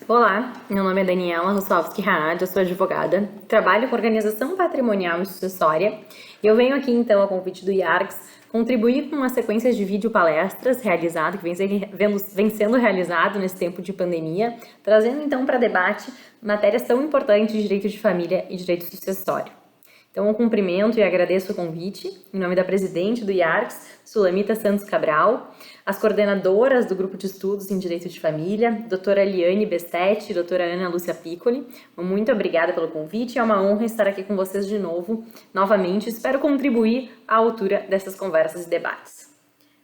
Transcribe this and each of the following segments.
Olá, meu nome é Daniela Russowski Raad, eu sou advogada, trabalho com organização patrimonial e sucessória e eu venho aqui então a convite do IARCS contribuir com uma sequência de vídeo palestras realizada, que vem sendo realizado nesse tempo de pandemia, trazendo então para debate matérias tão importantes de direito de família e direito sucessório. Então, eu cumprimento e agradeço o convite, em nome da presidente do IARCS, Sulamita Santos Cabral, as coordenadoras do Grupo de Estudos em Direito de Família, doutora Liane Bestetti e doutora Ana Lúcia Piccoli. Muito obrigada pelo convite, é uma honra estar aqui com vocês de novo, novamente. Espero contribuir à altura dessas conversas e debates.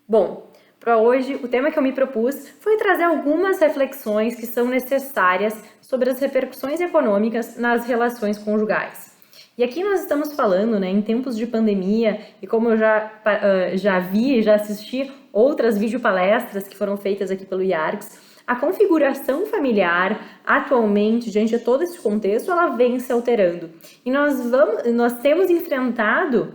Bom, para hoje, o tema que eu me propus foi trazer algumas reflexões que são necessárias sobre as repercussões econômicas nas relações conjugais. E aqui nós estamos falando, em tempos de pandemia, e como eu já assisti outras videopalestras que foram feitas aqui pelo IARCS, a configuração familiar, atualmente, diante de todo esse contexto, ela vem se alterando. E nós temos enfrentado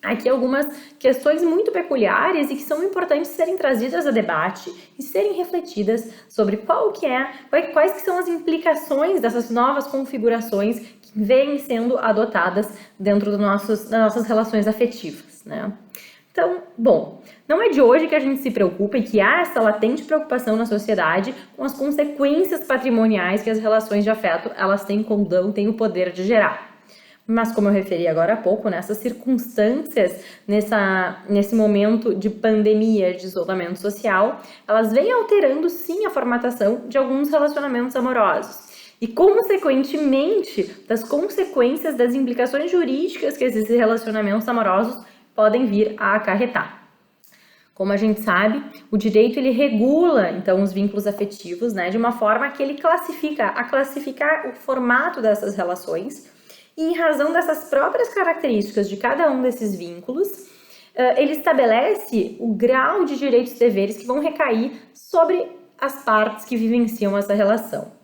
aqui algumas questões muito peculiares e que são importantes serem trazidas a debate e serem refletidas sobre quais que são as implicações dessas novas configurações que vêm sendo adotadas dentro das nossas relações afetivas, Então, bom, não é de hoje que a gente se preocupa e que há essa latente preocupação na sociedade com as consequências patrimoniais que as relações de afeto elas têm o poder de gerar. Mas como eu referi agora há pouco, nessas circunstâncias, nesse momento de pandemia, de isolamento social, elas vêm alterando sim a formatação de alguns relacionamentos amorosos. E, consequentemente, das consequências das implicações jurídicas que esses relacionamentos amorosos podem vir a acarretar. Como a gente sabe, o direito ele regula então os vínculos afetivos, de uma forma que ele classificar o formato dessas relações. E em razão dessas próprias características de cada um desses vínculos, ele estabelece o grau de direitos e deveres que vão recair sobre as partes que vivenciam essa relação.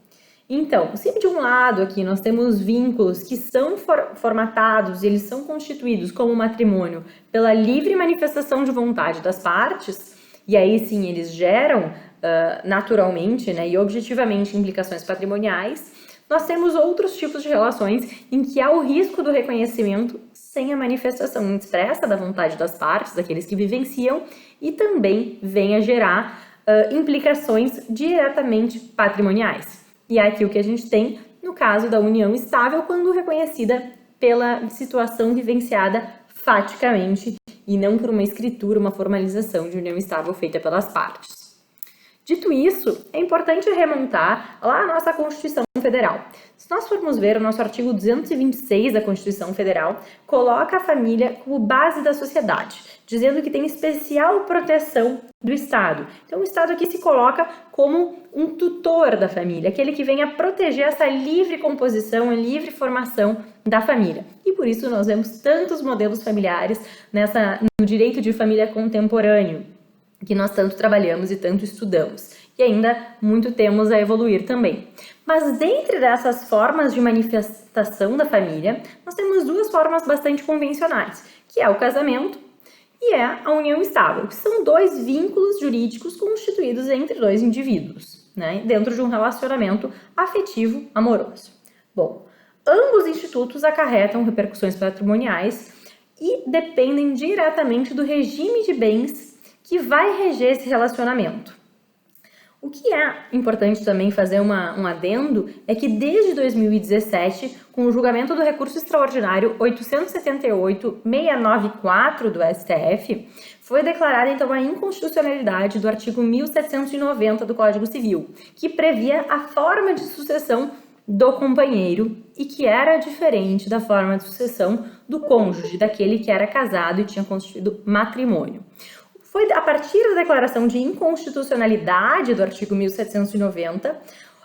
Então, se de um lado aqui nós temos vínculos que são formatados, eles são constituídos como matrimônio pela livre manifestação de vontade das partes, e aí sim eles geram naturalmente e objetivamente implicações patrimoniais, nós temos outros tipos de relações em que há o risco do reconhecimento sem a manifestação expressa da vontade das partes, daqueles que vivenciam, e também vem a gerar implicações diretamente patrimoniais. E é aqui o que a gente tem no caso da união estável, quando reconhecida pela situação vivenciada faticamente e não por uma escritura, uma formalização de união estável feita pelas partes. Dito isso, é importante remontar lá a nossa Constituição Federal. Se nós formos ver, o nosso artigo 226 da Constituição Federal coloca a família como base da sociedade, dizendo que tem especial proteção do Estado. Então, o Estado aqui se coloca como um tutor da família, aquele que vem a proteger essa livre composição, a livre formação da família. E por isso nós vemos tantos modelos familiares no direito de família contemporâneo, que nós tanto trabalhamos e tanto estudamos. E ainda muito temos a evoluir também. Mas dentre dessas formas de manifestação da família, nós temos duas formas bastante convencionais, que é o casamento e é a união estável, que são dois vínculos jurídicos constituídos entre dois indivíduos, dentro de um relacionamento afetivo amoroso. Bom, ambos institutos acarretam repercussões patrimoniais e dependem diretamente do regime de bens que vai reger esse relacionamento. O que é importante também fazer um adendo é que desde 2017, com o julgamento do recurso extraordinário 878-694 do STF, foi declarada então a inconstitucionalidade do artigo 1790 do Código Civil, que previa a forma de sucessão do companheiro e que era diferente da forma de sucessão do cônjuge, daquele que era casado e tinha constituído matrimônio. Foi a partir da declaração de inconstitucionalidade do artigo 1790,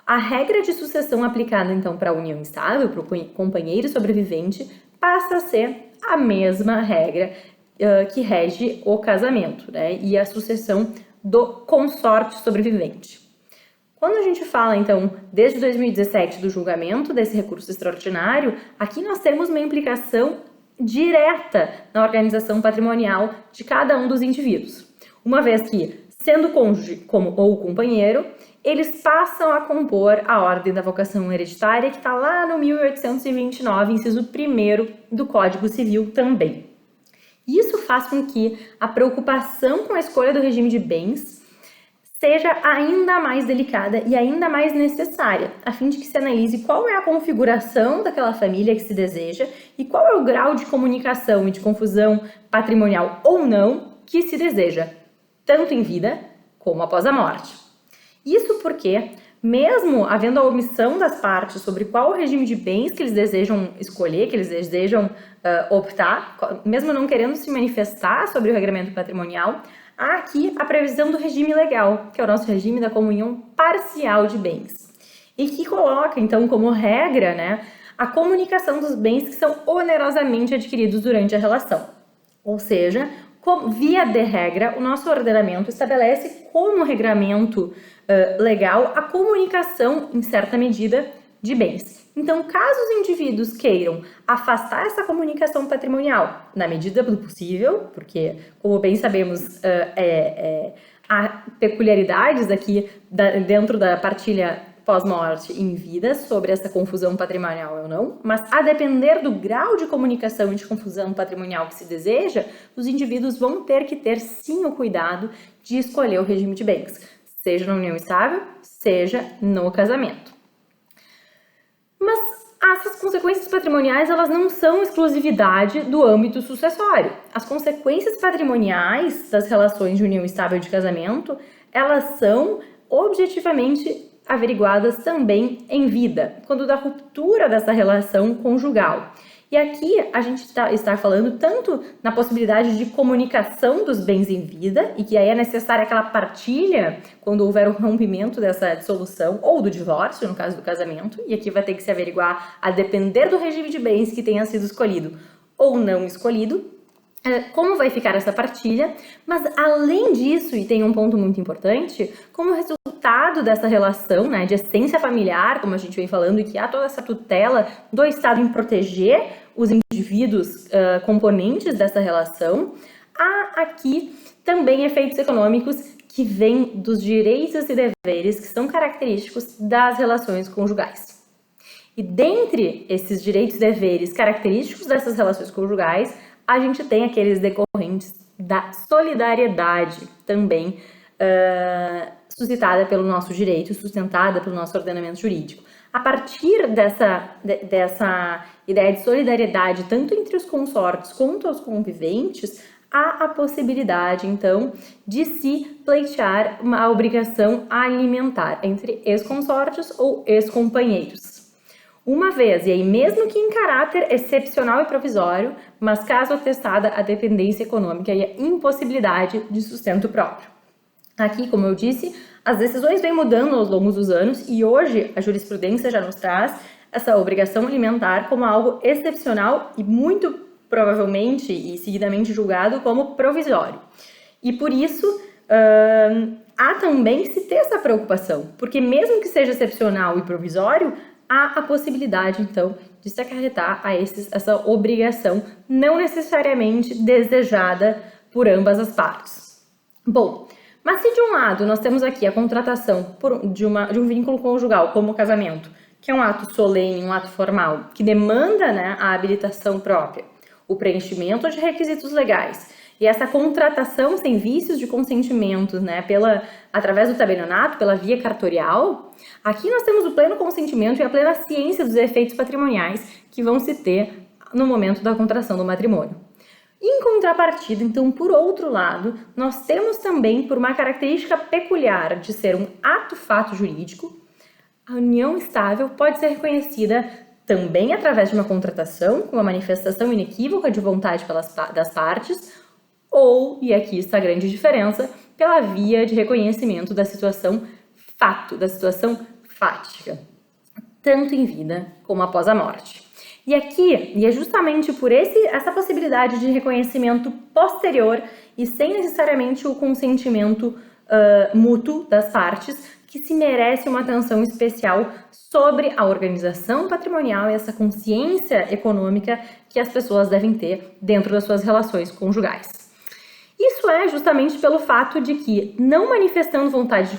a regra de sucessão aplicada então para a união estável, para o companheiro sobrevivente, passa a ser a mesma regra que rege o casamento, e a sucessão do consorte sobrevivente. Quando a gente fala, então, desde 2017 do julgamento desse recurso extraordinário, aqui nós temos uma implicação direta na organização patrimonial de cada um dos indivíduos. Uma vez que, sendo cônjuge ou companheiro, eles passam a compor a ordem da vocação hereditária, que está lá no 1829, inciso 1º do Código Civil também. Isso faz com que a preocupação com a escolha do regime de bens seja ainda mais delicada e ainda mais necessária, a fim de que se analise qual é a configuração daquela família que se deseja e qual é o grau de comunicação e de confusão patrimonial ou não que se deseja, tanto em vida como após a morte. Isso porque, mesmo havendo a omissão das partes sobre qual o regime de bens que eles desejam escolher, que eles desejam optar, mesmo não querendo se manifestar sobre o regramento patrimonial, há aqui a previsão do regime legal, que é o nosso regime da comunhão parcial de bens, e que coloca, então, como regra, né, a comunicação dos bens que são onerosamente adquiridos durante a relação. Ou seja, via de regra, o nosso ordenamento estabelece como regramento legal a comunicação, em certa medida, de bens. Então, caso os indivíduos queiram afastar essa comunicação patrimonial, na medida do possível, porque, como bem sabemos, há peculiaridades aqui dentro da partilha pós-morte em vida sobre essa confusão patrimonial ou não, mas a depender do grau de comunicação e de confusão patrimonial que se deseja, os indivíduos vão ter que ter sim o cuidado de escolher o regime de bens, seja na união estável, seja no casamento. Mas essas consequências patrimoniais, elas não são exclusividade do âmbito sucessório. As consequências patrimoniais das relações de união estável e de casamento, elas são objetivamente averiguadas também em vida, quando da ruptura dessa relação conjugal. E aqui a gente está falando tanto na possibilidade de comunicação dos bens em vida, e que aí é necessária aquela partilha quando houver o rompimento dessa dissolução, ou do divórcio, no caso do casamento, e aqui vai ter que se averiguar, a depender do regime de bens que tenha sido escolhido ou não escolhido, como vai ficar essa partilha, mas além disso, e tem um ponto muito importante, como resultado dessa relação, né, de essência familiar, como a gente vem falando, e que há toda essa tutela do Estado em proteger os indivíduos componentes dessa relação, há aqui também efeitos econômicos que vêm dos direitos e deveres que são característicos das relações conjugais. E dentre esses direitos e deveres característicos dessas relações conjugais, a gente tem aqueles decorrentes da solidariedade também suscitada pelo nosso direito, sustentada pelo nosso ordenamento jurídico. A partir dessa ideia de solidariedade, tanto entre os consortes quanto os conviventes, há a possibilidade, então, de se pleitear uma obrigação alimentar entre ex-consortes ou ex-companheiros. Uma vez, e aí mesmo que em caráter excepcional e provisório, mas caso atestada a dependência econômica e a impossibilidade de sustento próprio. Aqui, como eu disse, as decisões vêm mudando ao longo dos anos e hoje a jurisprudência já nos traz essa obrigação alimentar como algo excepcional e muito provavelmente e seguidamente julgado como provisório. E por isso há também que se ter essa preocupação, porque mesmo que seja excepcional e provisório, há a possibilidade, então, de se acarretar a essa obrigação não necessariamente desejada por ambas as partes. Bom, mas se de um lado nós temos aqui a contratação de um vínculo conjugal, como o casamento, que é um ato solene, um ato formal, que demanda, né, a habilitação própria, o preenchimento de requisitos legais, e essa contratação sem vícios de consentimento, né, através do tabelionato, pela via cartorial, aqui nós temos o pleno consentimento e a plena ciência dos efeitos patrimoniais que vão se ter no momento da contração do matrimônio. Em contrapartida, então, por outro lado, nós temos também, por uma característica peculiar de ser um ato-fato jurídico, a união estável pode ser reconhecida também através de uma contratação, com uma manifestação inequívoca de vontade das partes, ou, e aqui está a grande diferença, pela via de reconhecimento da situação fato, da situação fática, tanto em vida como após a morte. E aqui, e é justamente por essa possibilidade de reconhecimento posterior e sem necessariamente o consentimento mútuo das partes, que se merece uma atenção especial sobre a organização patrimonial e essa consciência econômica que as pessoas devem ter dentro das suas relações conjugais. Isso é justamente pelo fato de que, não manifestando vontade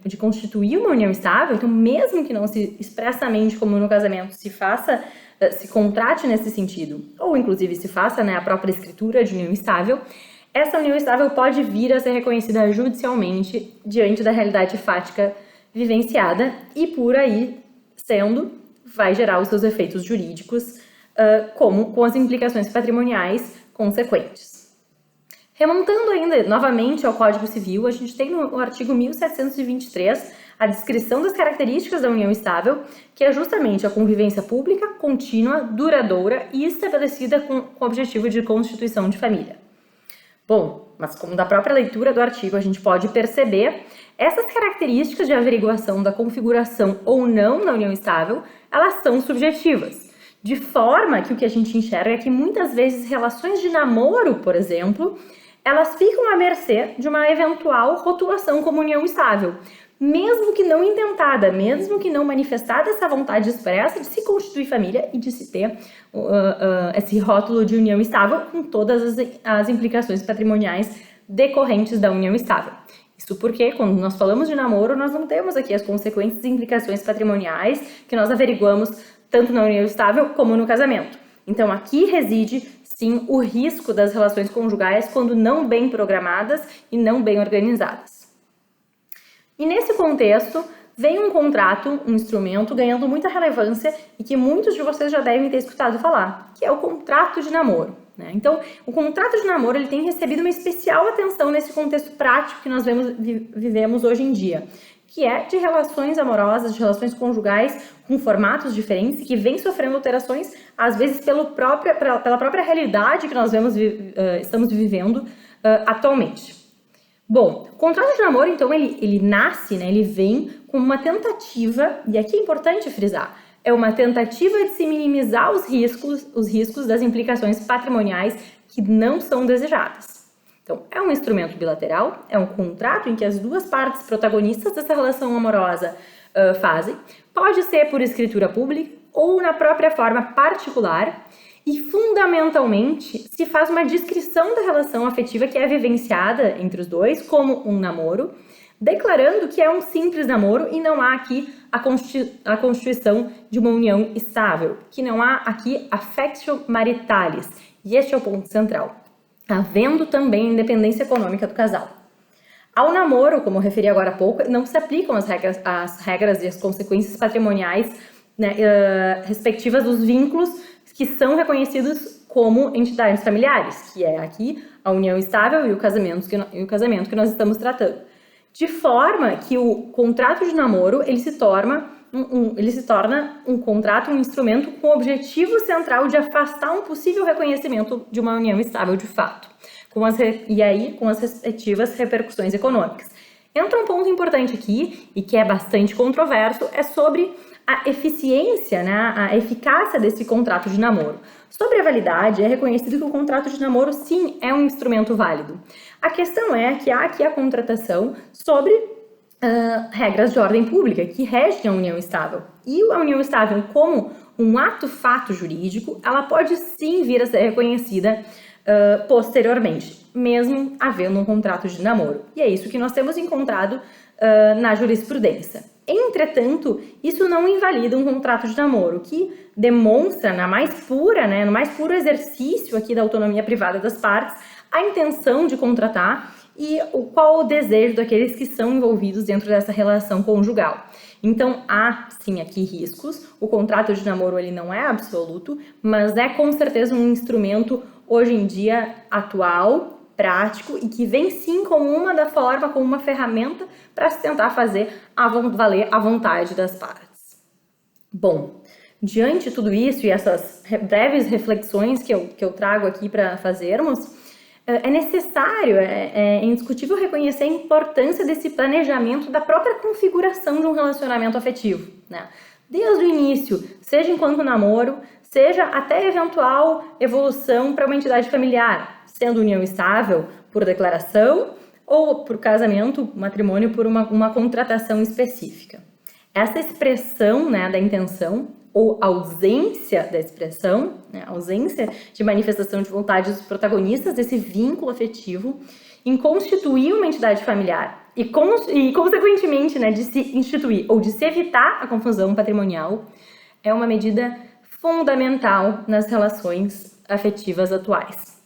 de constituir uma união estável, então mesmo que não se expressamente, como no casamento, se contrate nesse sentido, ou inclusive se faça, né, a própria escritura de união estável, essa união estável pode vir a ser reconhecida judicialmente diante da realidade fática vivenciada e por aí sendo, vai gerar os seus efeitos jurídicos, como com as implicações patrimoniais consequentes. Remontando ainda novamente ao Código Civil, a gente tem no artigo 1723 a descrição das características da união estável, que é justamente a convivência pública, contínua, duradoura e estabelecida com o objetivo de constituição de família. Bom, mas como da própria leitura do artigo a gente pode perceber, essas características de averiguação da configuração ou não da união estável, elas são subjetivas, de forma que o que a gente enxerga é que muitas vezes relações de namoro, por exemplo, elas ficam à mercê de uma eventual rotulação como união estável, mesmo que não intentada, mesmo que não manifestada essa vontade expressa de se constituir família e de se ter esse rótulo de união estável com todas as implicações patrimoniais decorrentes da união estável. Isso porque, quando nós falamos de namoro, nós não temos aqui as consequências e implicações patrimoniais que nós averiguamos tanto na união estável como no casamento. Então, aqui reside, sim, o risco das relações conjugais quando não bem programadas e não bem organizadas. E nesse contexto, vem um contrato, um instrumento, ganhando muita relevância e que muitos de vocês já devem ter escutado falar, que é o contrato de namoro. Né? Então, o contrato de namoro ele tem recebido uma especial atenção nesse contexto prático que nós vivemos hoje em dia, que é de relações amorosas, de relações conjugais com formatos diferentes, que vem sofrendo alterações, às vezes pela própria realidade que nós estamos vivendo atualmente. Bom, o contrato de namoro, então, ele nasce, né, ele vem com uma tentativa, e aqui é importante frisar, é uma tentativa de se minimizar os riscos das implicações patrimoniais que não são desejadas. Então, é um instrumento bilateral, é um contrato em que as duas partes protagonistas dessa relação amorosa fazem, pode ser por escritura pública ou na própria forma particular, e fundamentalmente se faz uma descrição da relação afetiva que é vivenciada entre os dois como um namoro, declarando que é um simples namoro e não há aqui a constituição de uma união estável, que não há aqui affectio maritalis, e este é o ponto central, havendo também independência econômica do casal. Ao namoro, como eu referi agora há pouco, não se aplicam as regras e as consequências patrimoniais, né, respectivas dos vínculos que são reconhecidos como entidades familiares, que é aqui a união estável e o casamento que nós estamos tratando. De forma que o contrato de namoro ele se torna um contrato, um instrumento com o objetivo central de afastar um possível reconhecimento de uma união estável de fato, com as respectivas repercussões econômicas. Entra um ponto importante aqui, e que é bastante controverso, é sobre a eficiência, né, a eficácia desse contrato de namoro. Sobre a validade, é reconhecido que o contrato de namoro, sim, é um instrumento válido. A questão é que há aqui a contratação sobre regras de ordem pública que regem a união estável. E a união estável, como um ato-fato jurídico, ela pode sim vir a ser reconhecida posteriormente, mesmo havendo um contrato de namoro. E é isso que nós temos encontrado na jurisprudência. Entretanto, isso não invalida um contrato de namoro, que demonstra no mais puro exercício aqui da autonomia privada das partes, a intenção de contratar e qual o desejo daqueles que são envolvidos dentro dessa relação conjugal. Então, há sim aqui riscos, o contrato de namoro ele não é absoluto, mas é com certeza um instrumento hoje em dia atual, prático e que vem sim como uma ferramenta para se tentar fazer valer a vontade das partes. Bom, diante de tudo isso e essas breves reflexões que eu trago aqui para fazermos, é necessário, é indiscutível reconhecer a importância desse planejamento da própria configuração de um relacionamento afetivo, né? Desde o início, seja enquanto namoro, seja até eventual evolução para uma entidade familiar, sendo união estável por declaração ou por casamento, matrimônio por uma contratação específica. Essa expressão, né, da intenção ou ausência da expressão, né, ausência de manifestação de vontade dos protagonistas desse vínculo afetivo, em constituir uma entidade familiar e consequentemente, né, de se instituir ou de se evitar a confusão patrimonial, é uma medida fundamental nas relações afetivas atuais.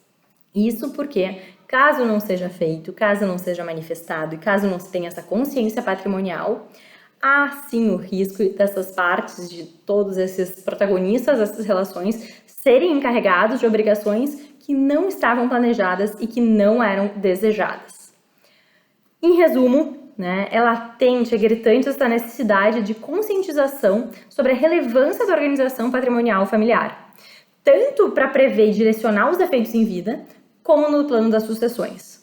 Isso porque, caso não seja feito, caso não seja manifestado e caso não se tenha essa consciência patrimonial, há sim o risco dessas partes, de todos esses protagonistas dessas relações, serem encarregados de obrigações que não estavam planejadas e que não eram desejadas. Em resumo, né, é latente, é gritante essa necessidade de conscientização sobre a relevância da organização patrimonial familiar, tanto para prever e direcionar os defeitos em vida, como no plano das sucessões.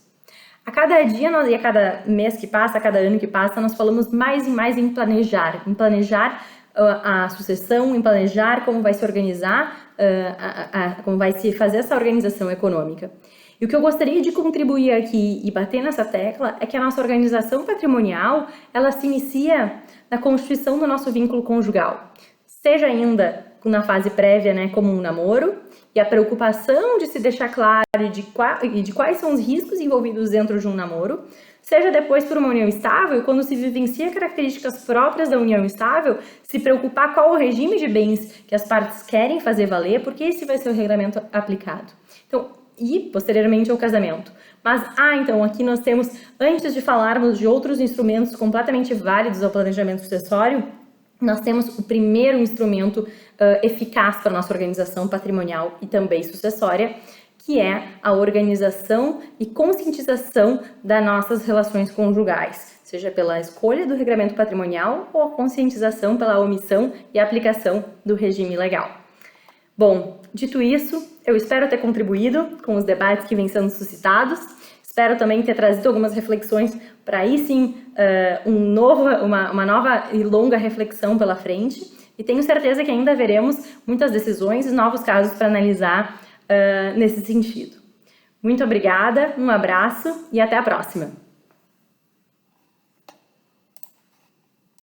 A cada dia e a cada mês que passa, a cada ano que passa, nós falamos mais e mais em planejar a sucessão, em planejar como vai se organizar, como vai se fazer essa organização econômica. E o que eu gostaria de contribuir aqui e bater nessa tecla é que a nossa organização patrimonial, ela se inicia na constituição do nosso vínculo conjugal, seja ainda na fase prévia, né, como um namoro, e a preocupação de se deixar claro de quais são os riscos envolvidos dentro de um namoro, seja depois por uma união estável, quando se vivencia características próprias da união estável, se preocupar qual o regime de bens que as partes querem fazer valer, porque esse vai ser o regulamento aplicado. Então, e posteriormente ao casamento. Mas, então, aqui nós temos, antes de falarmos de outros instrumentos completamente válidos ao planejamento sucessório, nós temos o primeiro instrumento eficaz para a nossa organização patrimonial e também sucessória, que é a organização e conscientização das nossas relações conjugais, seja pela escolha do regramento patrimonial ou a conscientização pela omissão e aplicação do regime legal. Bom, dito isso, eu espero ter contribuído com os debates que vêm sendo suscitados. Espero também ter trazido algumas reflexões para aí sim uma nova e longa reflexão pela frente. E tenho certeza que ainda veremos muitas decisões e novos casos para analisar nesse sentido. Muito obrigada, um abraço e até a próxima!